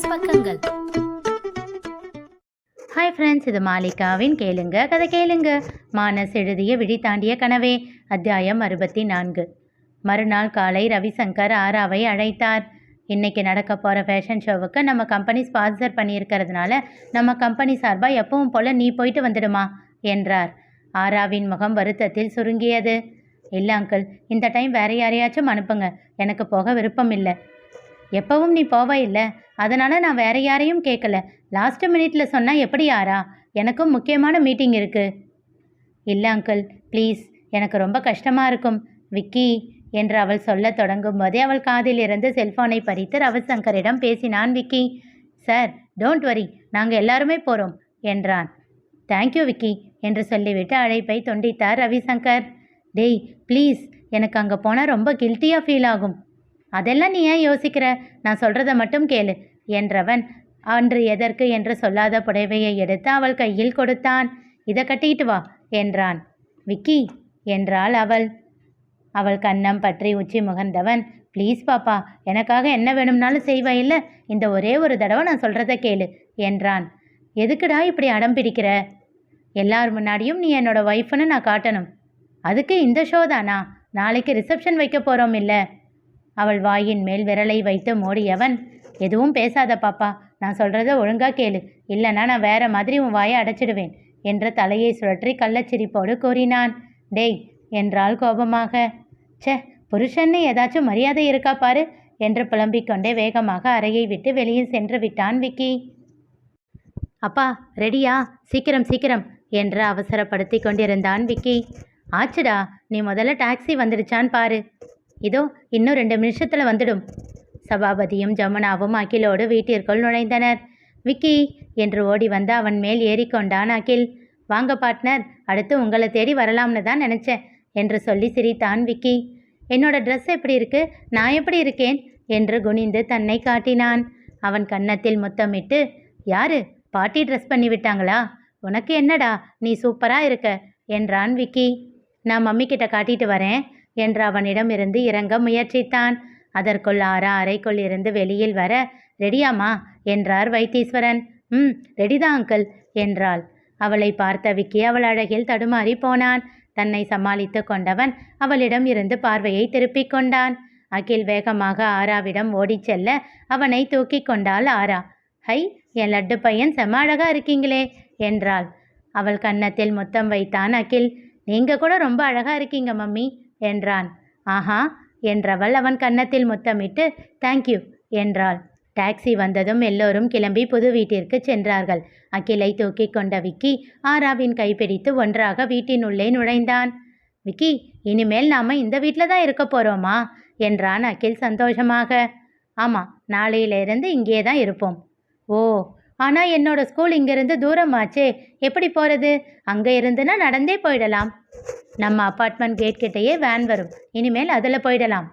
Plus பக்கங்கள். Hi friends, இது மாலிகாவின் கேளுங்க கதை கேளுங்க. மானஸ் எழுதிய விழி தாண்டிய கனவே, அத்தியாயம் 64. மறுநாள் காலை ரவிசங்கர் ஆராவை அழைத்தார். இன்னைக்கு நடக்க போகிற ஃபேஷன் ஷோவுக்கு நம்ம கம்பெனி ஸ்பான்சர் பண்ணியிருக்கிறதுனால நம்ம கம்பெனி சார்பாக எப்பவும் போல் நீ போயிட்டு வந்துடுமா என்றார். ஆராவின் முகம் வருத்தத்தில் சுருங்கியது. இல்லை அங்கிள், இந்த டைம் வேறு யாரையாச்சும் அனுப்புங்க, எனக்கு போக விருப்பம் இல்லை. எப்பவும் நீ போவ இல்லை, அதனால் நான் வேற யாரையும் கேட்கல. லாஸ்ட் மினிட்ல சொன்னால் எப்படி ஆரா? எனக்கும் முக்கியமான மீட்டிங் இருக்குது. இல்லை அங்கிள், ப்ளீஸ், எனக்கு ரொம்ப கஷ்டமாக இருக்கும் விக்கி என்று அவள் சொல்ல தொடங்கும் போதே அவள் காதில் இருந்து செல்ஃபோனை பறித்து ரவிசங்கரிடம் பேசினான் விக்கி. சார், டோன்ட் வரி, நாங்கள் எல்லாருமே போகிறோம் என்றான். தேங்க்யூ விக்கி என்று சொல்லிவிட்டு அழைப்பை துண்டித்தார் ரவிசங்கர். டேய் ப்ளீஸ், எனக்கு அங்கே போனால் ரொம்ப கில்ட்டியாக ஃபீல் ஆகும். அதெல்லாம் நீ ஏன் யோசிக்கிற, நான் சொல்கிறத மட்டும் கேளு என்றவன் அன்று எதற்கு என்று சொல்லாத புடவையை எடுத்து அவள் கையில் கொடுத்தான். இதை கட்டிட்டு வா என்றான். விக்கி என்றாள் அவள். அவள் கன்னம் பற்றி உச்சி முகர்ந்தவன், ப்ளீஸ் பாப்பா, எனக்காக என்ன வேணும்னாலும் செய்வா இல்லை, இந்த ஒரே ஒரு தடவை நான் சொல்கிறத கேளு என்றான். எதுக்குடா இப்படி அடம் பிடிக்கிற? எல்லார் முன்னாடியும் நீ என்னோட ஒய்ஃப்னு நான் காட்டணும். அதுக்கு இந்த ஷோ தானா? நாளைக்கு ரிசப்ஷன் வைக்க போகிறோம் இல்லை? அவள் வாயின் மேல் விரலை வைத்து மூடியவன், எதுவும் பேசாத பாப்பா, நான் சொல்கிறத ஒழுங்காக கேளு, இல்லைனா நான் வேற மாதிரி உன் வாயை அடைச்சிடுவேன் என்று தலையை சுழற்றி கள்ளச்சிரிப்போடு கூறினான். டேய் என்றாள் கோபமாக. ச்சே, புருஷன்னு ஏதாச்சும் மரியாதை இருக்கா பாரு என்று புலம்பிக்கொண்டே வேகமாக அறையை விட்டு வெளியில் சென்று விட்டான் விக்கி. அப்பா ரெடியா? சீக்கிரம் சீக்கிரம் என்று அவசரப்படுத்தி கொண்டிருந்தான் விக்கி. ஆச்சுடா, நீ முதல்ல டாக்ஸி வந்துடுச்சான்னு பாரு. இதோ இன்னும் 2 நிமிஷத்தில் வந்துடும். சபாபதியும் ஜமுனாவும் அகிலோடு வீட்டிற்குள் நுழைந்தனர். விக்கி என்று ஓடி வந்து அவன் மேல் ஏறிக்கொண்டான் அகில். வாங்க பார்ட்னர், அடுத்து உங்களை தேடி வரலாம்னு தான் நினச்சேன் என்று சொல்லி சிரித்தான் விக்கி. என்னோட ட்ரெஸ் எப்படி இருக்கு, நான் எப்படி இருக்கேன் என்று குனிந்து தன்னை காட்டினான். அவன் கன்னத்தில் முத்தமிட்டு, யாரு பாட்டி ட்ரெஸ் பண்ணி விட்டாங்களா? உனக்கு என்னடா, நீ சூப்பராக இருக்க என்றான் விக்கி. நான் மம்மி கிட்ட காட்டிட்டு வரேன் என்று அவனிடம் இருந்து இறங்க முயற்சித்தான். அதற்குள் ஆரா அறைக்குள் இருந்து வெளியில் வர, ரெடியாமா என்றார் வைத்தீஸ்வரன். ரெடிதான் அங்கிள் என்றாள். அவளை பார்த்த விக்கி அவள் அழகில் தடுமாறி போனான். தன்னை சமாளித்து கொண்டவன் அவளிடம் இருந்து பார்வையை திருப்பிக் கொண்டான். அகில் வேகமாக ஆராவிடம் ஓடிச் செல்ல அவனை தூக்கி கொண்டாள் ஆரா. ஹை, என் லட்டு பையன் செம அழகா இருக்கீங்களே என்றாள். அவள் கன்னத்தில் முத்தம் வைத்தான் அகில். நீங்க கூட ரொம்ப அழகா இருக்கீங்க மம்மி என்றான். ஆஹா என்றவள் அவன் கன்னத்தில் முத்தமிட்டு தேங்க்யூ என்றாள். டாக்ஸி வந்ததும் எல்லோரும் கிளம்பி புது வீட்டிற்கு சென்றார்கள். அகிலை தூக்கி கொண்ட விக்கி ஆராவின் கைப்பிடித்து ஒன்றாக வீட்டின் உள்ளே நுழைந்தான். விக்கி, இனிமேல் நாம இந்த வீட்டில் தான் இருக்க போகிறோமா என்றான் அகில் சந்தோஷமாக. ஆமாம், நாளையிலிருந்து இங்கே தான் இருப்போம். ஓ, ஆனால் என்னோட ஸ்கூல் இங்கேருந்து தூரமாச்சே, எப்படி போகிறது? அங்கே இருந்துன்னா நடந்தே போயிடலாம். நம்ம அப்பார்ட்மெண்ட் கேட் கிட்டேயே வேன் வரும், இனிமேல் அதில் போயிடலாம்.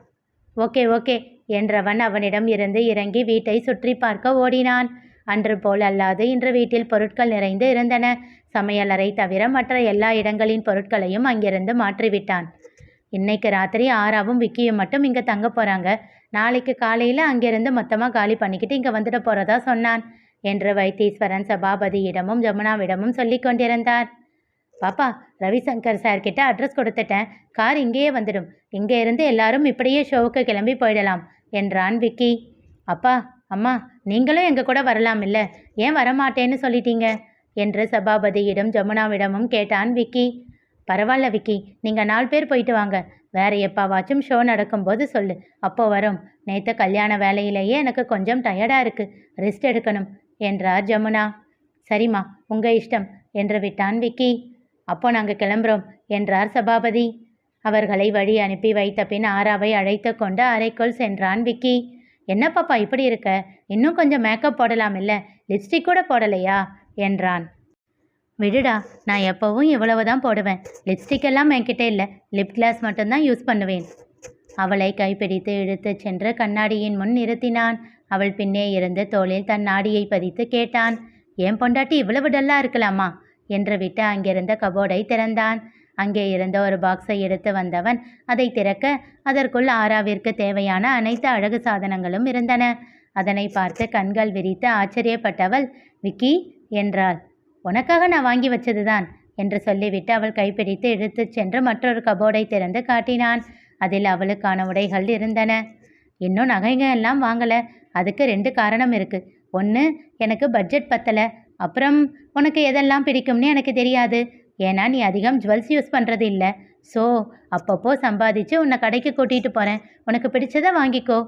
ஓகே ஓகே என்றவன் அவனிடம் இருந்து இறங்கி வீட்டை சுற்றி பார்க்க ஓடினான். அன்று போல் அல்லாது இன்று வீட்டில் பொருட்கள் நிறைந்து இருந்தன. சமையலறை தவிர மற்ற எல்லா இடங்களின் பொருட்களையும் அங்கிருந்து மாற்றிவிட்டான். இன்னைக்கு ராத்திரி ஆராவும் விக்கியும் மட்டும் இங்கே தங்க போகிறாங்க. நாளைக்கு காலையில் அங்கிருந்து மொத்தமாக காலி பண்ணிக்கிட்டு இங்கே வந்துட போகிறதா சொன்னான் என்று வைத்தீஸ்வரன் சபாபதியிடமும் ஜமுனாவிடமும் சொல்லி கொண்டிருந்தார். பாப்பா, ரவிசங்கர் சார்கிட்ட அட்ரஸ் கொடுத்துட்டேன், கார் இங்கேயே வந்துடும், இங்கே இருந்து எல்லாரும் இப்படியே ஷோவுக்கு கிளம்பி போயிடலாம் என்றான் விக்கி. அப்பா அம்மா, நீங்களும் எங்கள் கூட வரலாம் இல்லை, ஏன் வரமாட்டேன்னு சொல்லிட்டீங்க என்று சபாபதியிடம் ஜமுனாவிடமும் கேட்டான் விக்கி. பரவாயில்ல விக்கி, நீங்கள் 4 பேர் போயிட்டு வாங்க, வேற எப்பாவாச்சும் ஷோ நடக்கும்போது சொல்லு, அப்போ வரும். நேற்று கல்யாண வேலையிலேயே எனக்கு கொஞ்சம் டயர்டாக இருக்குது, ரெஸ்ட் எடுக்கணும் என்றார் ஜமுனா. சரிம்மா, உங்கள் இஷ்டம் என்று விட்டான் விக்கி. அப்போ நாங்கள் கிளம்புறோம் என்றார் சபாபதி. அவர்களை வழி அனுப்பி வைத்த பின் ஆராவை அழைத்து கொண்டு அறைக்குள் சென்றான் விக்கி. என்ன பாப்பா இப்படி இருக்க, இன்னும் கொஞ்சம் மேக்கப் போடலாம் இல்லை, லிப்ஸ்டிக் கூட போடலையா என்றான். விடுடா, நான் எப்போவும் இவ்வளவு தான் போடுவேன், லிப்ஸ்டிக் எல்லாம் என்கிட்ட இல்லை, லிப் கிளாஸ் மட்டும்தான் யூஸ் பண்ணுவேன். அவளை கைப்பிடித்து இழுத்து சென்று கண்ணாடியின் முன் நிறுத்தினான். அவள் பின்னே இருந்து தோளில் தன் நாடியை பதித்து கேட்டான். என் பொண்டாட்டி இவ்வளவு டல்லா இருக்கலாமா என்று விட்டு அங்கிருந்த கபோர்டை திறந்தான். அங்கே இருந்த ஒரு பாக்ஸை எடுத்து வந்தவன் அதை திறக்க அதற்குள் ஆராவிற்கு தேவையான அனைத்து அழகு சாதனங்களும் இருந்தன. அதனை பார்த்து கண்கள் விரித்து ஆச்சரியப்பட்டவள், விக்கி என்றாள். உனக்காக நான் வாங்கி வச்சதுதான் என்று சொல்லிவிட்டு அவள் கைப்பிடித்து இழுத்துச் சென்று மற்றொரு கபோர்டை திறந்து காட்டினான். அதில் அவளுக்கான உடைகள் இருந்தன. இன்னும் நகைங்க எல்லாம் வாங்கலை. அதுக்கு 2 காரணம் இருக்கு. ஒன்று, எனக்கு பட்ஜெட் பத்தலை. அப்புறம் உனக்கு எதெல்லாம் பிடிக்கும்னு எனக்கு தெரியாது. ஏன்னா நீ அதிகம் ஜுவல்ஸ் யூஸ் பண்ணுறது இல்லை. ஸோ அப்பப்போ சம்பாதிச்சு உன்னை கடைக்கு கூட்டிகிட்டு போகிறேன். உனக்கு பிடிச்சதை வாங்கிக்கோ.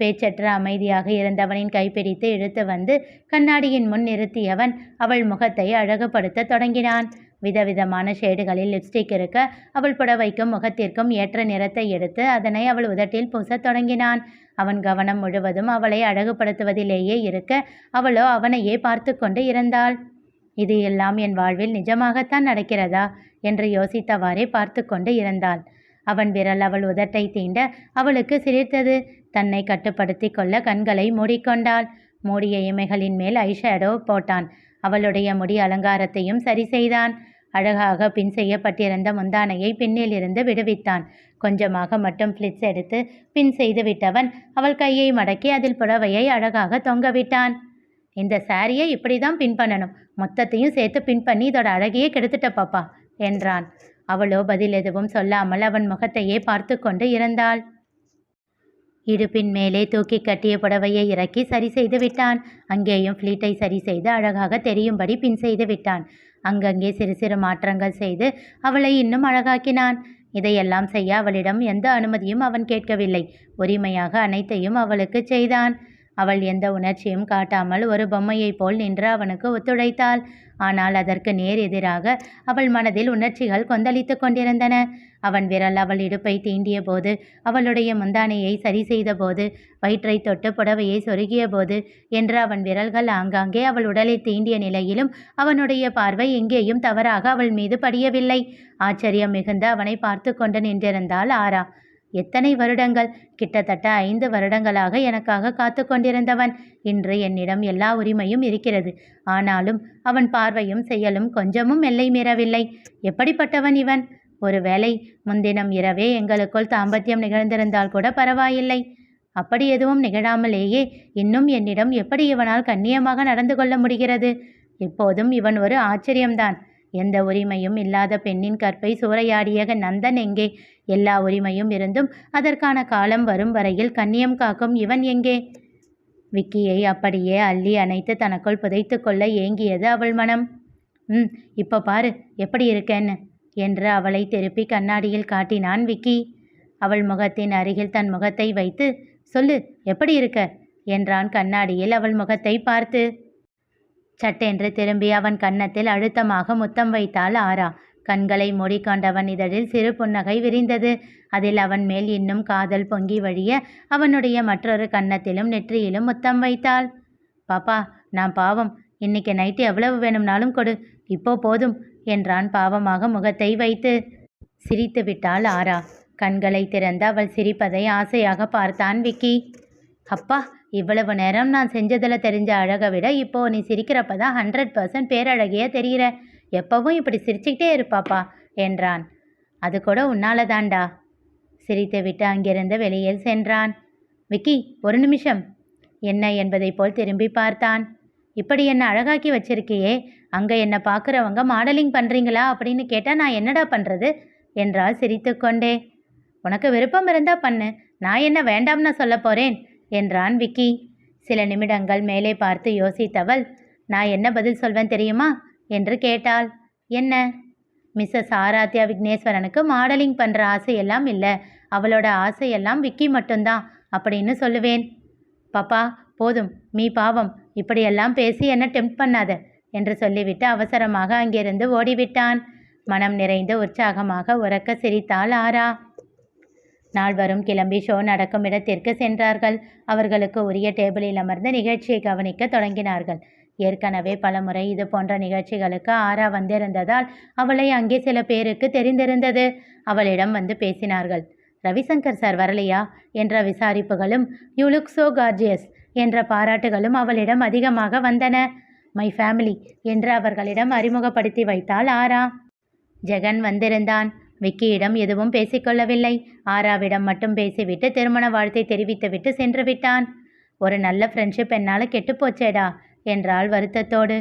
பேச்சற்ற அமைதியாக இருந்தவனின் கைப்பிடித்து இழுத்து வந்து கண்ணாடியின் முன் நிறுத்தியவன் அவள் முகத்தை அழகுபடுத்த தொடங்கினான். விதவிதமான ஷேடுகளில் லிப்ஸ்டிக் இருக்க அவள் புடவைக்கும் முகத்திற்கும் ஏற்ற நிறத்தை எடுத்து அதனை அவள் உதட்டில் பூசத் தொடங்கினான். அவன் கவனம் முழுவதும் அவளை அழகுபடுத்துவதிலேயே இருக்க அவளோ அவனையே பார்த்து கொண்டு இருந்தாள். இது எல்லாம் என் வாழ்வில் நிஜமாகத்தான் நடக்கிறதா என்று யோசித்தவாறே பார்த்து கொண்டு இருந்தாள். அவன் விரல் அவள் உதட்டை தீண்ட அவளுக்கு சிரித்தது. தன்னை கட்டுப்படுத்தி கொள்ள கண்களை மூடிக்கொண்டாள். மூடிய இமைகளின் மேல் ஐஷேடோ போட்டான். அவளுடைய முடி அலங்காரத்தையும் சரி செய்தான். அழகாக பின் செய்யப்பட்டிருந்த முந்தானையை பின்னிலிருந்து விடுவித்தான். கொஞ்சமாக மட்டும் ஃப்ளிட்ஸ் எடுத்து பின் செய்து விட்டவன் அவள் கையை மடக்கி அதில் புடவையை அழகாக தொங்கவிட்டான். இந்த சாரியை இப்படி தான் பின் பண்ணணும். மொத்தத்தையும் சேர்த்து பின் பண்ணி இதோட அழகையே கெடுத்துட்ட பாப்பா என்றான். அவளோ பதில் எதுவும் சொல்லாமல் அவன் முகத்தையே பார்த்து கொண்டு இருந்தாள். இடுப்பின் மேலே தூக்கி கட்டிய புடவையை இறக்கி சரி செய்து விட்டான். அங்கேயும் ஃப்ளீட்டை சரி செய்து அழகாக தெரியும்படி பின் செய்து விட்டான். அங்கங்கே சிறு சிறு மாற்றங்கள் செய்து அவளை இன்னும் அழகாக்கினான். இதையெல்லாம் செய்ய அவளிடம் எந்த அனுமதியும் அவன் கேட்கவில்லை. உரிமையாக அனைத்தையும் அவளுக்கு செய்தான். அவள் எந்த உணர்ச்சியும் காட்டாமல் ஒரு பொம்மையைப் போல் நின்று அவனுக்கு ஒத்துழைத்தாள். ஆனால் அதற்கு நேர் எதிராக அவள் மனதில் உணர்ச்சிகள் கொந்தளித்து கொண்டிருந்தன. அவன் விரல் அவள் இடுப்பை தீண்டிய போது, அவளுடைய முந்தானையை சரி செய்த போது, வயிற்றை தொட்டு புடவையை சொருகிய போது என்று அவன் விரல்கள் ஆங்காங்கே அவள் உடலை தீண்டிய நிலையிலும் அவனுடைய பார்வை எங்கேயும் தவறாக அவள் மீது படியவில்லை. ஆச்சரியம் மிகுந்த அவனை பார்த்து கொண்டு நின்றிருந்தாள் ஆரா. எத்தனை வருடங்கள்! கிட்டத்தட்ட 5 வருடங்களாக எனக்காக காத்து கொண்டிருந்தவன் இன்று என்னிடம் எல்லா உரிமையும் இருக்கிறது. ஆனாலும் அவன் பார்வையும் செயலும் கொஞ்சமும் எல்லை மீறவில்லை. எப்படிப்பட்டவன் இவன்! ஒருவேளை முன்தினம் இரவே எங்களுக்குள் தாம்பத்தியம் நிகழ்ந்திருந்தால் கூட பரவாயில்லை. அப்படி எதுவும் நிகழாமலேயே இன்னும் என்னிடம் எப்படி இவனால் கண்ணியமாக நடந்து கொள்ள முடிகிறது? இப்போதும் இவன் ஒரு ஆச்சரியம்தான். எந்த உரிமையும் இல்லாத பெண்ணின் கற்பை சூறையாடிய நந்தன் எங்கே? எல்லா உரிமையும் இருந்தும் அதற்கான காலம் வரும் வரையில் கண்ணியம் காக்கும் இவன் எங்கே? விக்கியை அப்படியே அள்ளி அணைத்து தனக்குள் புதைத்து கொள்ள ஏங்கியது அவள் மனம். இப்போ பாரு எப்படி இருக்கேன்னு என்று அவளை திருப்பி கண்ணாடியில் காட்டினான் விக்கி. அவள் முகத்தின் அருகில் தன் முகத்தை வைத்து, சொல்லு எப்படி இருக்க என்றான் கண்ணாடியில் அவள் முகத்தை பார்த்து. சட்டென்று திரும்பி அவன் கன்னத்தில் அழுத்தமாக முத்தம் வைத்தாள் ஆரா. கண்களை மூடிக்கொண்டவன் இதழில் சிறு புன்னகை விரிந்தது. அதில் அவன் மேல் இன்னும் காதல் பொங்கி வழிய அவனுடைய மற்றொரு கன்னத்திலும் நெற்றியிலும் முத்தம் வைத்தாள். பாப்பா, நான் பாவம். இன்னைக்கு நைட்டு எவ்வளவு வேணும்னாலும் கொடு, இப்போ போதும் என்றான் பாவமாக முகத்தை வைத்து. சிரித்து விட்டாள் ஆரா. கண்களை திறந்து அவள் சிரிப்பதை ஆசையாக பார்த்தான் விக்கி. அப்பா, இவ்வளவு நேரம் நான் செஞ்சதில் தெரிஞ்ச அழகை விட இப்போ நீ சிரிக்கிறப்ப தான் 100% பேரழகிய தெரிகிற. எப்பவும் இப்படி சிரிச்சுக்கிட்டே இருப்பாப்பா என்றான். அது கூட உன்னால தாண்டா. சிரித்து விட்டு அங்கிருந்து வெளியில் சென்றான். விக்கி, ஒரு நிமிஷம். என்ன என்பதை போல் திரும்பி பார்த்தான். இப்படி என்னை அழகாக்கி வச்சிருக்கியே, அங்கே என்னை பார்க்குறவங்க மாடலிங் பண்ணுறீங்களா அப்படின்னு கேட்டால் நான் என்னடா பண்ணுறது என்றாள் சிரித்து கொண்டே. உனக்கு விருப்பம் இருந்தால் பண்ணு, நான் என்ன வேண்டாம்னு சொல்ல போகிறேன் என்றான் விக்கி. சில நிமிடங்கள் மேலே பார்த்து யோசித்தவள், நான் என்ன பதில் சொல்வேன் தெரியுமா என்று கேட்டாள். என்ன? மிஸ்ஸஸ் ஆராத்யா விக்னேஸ்வரனுக்கு மாடலிங் பண்ணுற ஆசையெல்லாம் இல்லை, அவளோட ஆசையெல்லாம் விக்கி மட்டும்தான் அப்படின்னு சொல்லுவேன். பாப்பா போதும், மீ பாவம், இப்படியெல்லாம் பேசி என்ன டெம்ப்ட் பண்ணாத என்று சொல்லிவிட்டு அவசரமாக அங்கிருந்து ஓடிவிட்டான். மனம் நிறைந்து உற்சாகமாக உறக்க சிரித்தாள் ஆரா. நால்வரும் கிளம்பி ஷோ நடக்கும் இடத்திற்கு சென்றார்கள். அவர்களுக்கு உரிய டேபிளில் அமர்ந்து நிகழ்ச்சியை கவனிக்க தொடங்கினார்கள். ஏற்கனவே பலமுறை இது போன்ற நிகழ்ச்சிகளுக்கு ஆரா வந்திருந்ததால் அவளை அங்கே சில பேருக்கு தெரிந்திருந்தது. அவளிடம் வந்து பேசினார்கள். ரவிசங்கர் சார் வரலையா என்ற விசாரிப்புகளும், யூ லுக் சோ கார்ஜியஸ் என்ற பாராட்டுகளும் அவளிடம் அதிகமாக வந்தன. மை ஃபேமிலி என்று அவர்களிடம் அறிமுகப்படுத்தி வைத்தாள் ஆரா. ஜெகன் வந்திருந்தான். விக்கியிடம் எதுவும் பேசிக்கொள்ளவில்லை. ஆராவிடம் மட்டும் பேசிவிட்டு திருமண வாழ்த்தை தெரிவித்துவிட்டு சென்று விட்டான். ஒரு நல்ல ஃப்ரெண்ட்ஷிப் என்னால் கெட்டு போச்சேடா என்றாள் வருத்தத்தோடு.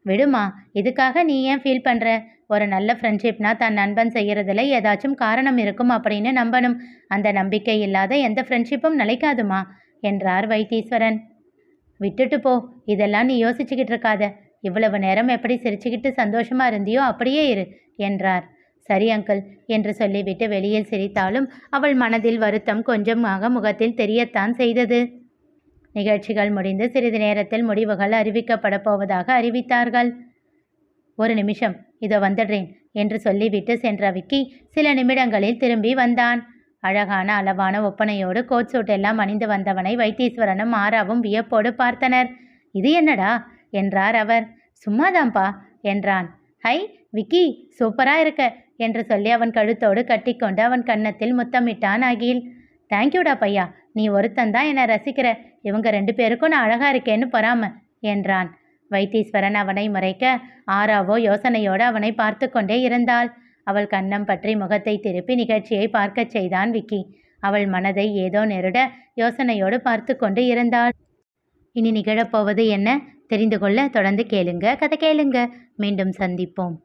விடுமா, இதுக்காக நீ ஏன் ஃபீல் பண்ணுற? ஒரு நல்ல ஃப்ரெண்ட்ஷிப்னா தன் நண்பன் செய்கிறதுல ஏதாச்சும் காரணம் இருக்கும் அப்படின்னு நம்பணும். அந்த நம்பிக்கை இல்லாத எந்த ஃப்ரெண்ட்ஷிப்பும் நிலைக்காதுமா என்றார் வைத்தீஸ்வரன். விட்டுட்டு போ, இதெல்லாம் நீ யோசிச்சுக்கிட்டு இருக்காத. இவ்வளவு நேரம் எப்படி சிரிச்சுக்கிட்டு சந்தோஷமா இருந்தியோ அப்படியே இரு என்றார். சரி அங்கிள் என்று சொல்லிவிட்டு வெளியில் சிரித்தாலும் அவள் மனதில் வருத்தம் கொஞ்சமாக முகத்தில் தெரியத்தான் செய்தது. நிகழ்ச்சிகள் முடிந்து சிறிது நேரத்தில் முடிவுகள் அறிவிக்கப்பட போவதாக அறிவித்தார்கள். ஒரு நிமிஷம், இதோ வந்துடுறேன் என்று சொல்லிவிட்டு சென்ற விக்கி சில நிமிடங்களில் திரும்பி வந்தான். அழகான அளவான ஒப்பனையோடு கோட் சூட் எல்லாம் அணிந்து வந்தவனை வைத்தீஸ்வரனும் ஆராவும் வியப்போடு பார்த்தனர். இது என்னடா என்றார் அவர். சும்மாதான்ப்பா என்றான். ஹை விக்கி, சூப்பரா இருக்க என்று சொல்லி அவன் கழுத்தோடு கட்டிக்கொண்டு அவன் கன்னத்தில் முத்தமிட்டான் அகில். தேங்க்யூடா பையா, நீ ஒருத்தந்தான் என்னை ரசிக்கிற. இவங்க 2 பேருக்கும் நான் அழகா இருக்கேன்னு பொறாம என்றான். வைத்தீஸ்வரன் அவனை முறைக்க ஆராவோ யோசனையோடு அவனை பார்த்து கொண்டே இருந்தாள். அவள் கன்னம் பற்றி முகத்தை திருப்பி நிகழ்ச்சியை பார்க்கச் செய்தான் விக்கி. அவள் மனதை ஏதோ நெருட யோசனையோடு பார்த்து கொண்டு இருந்தாள். இனி நிகழப்போவது என்ன தெரிந்து கொள்ள தொடர்ந்து கேளுங்க. கதை கேளுங்க. மீண்டும் சந்திப்போம்.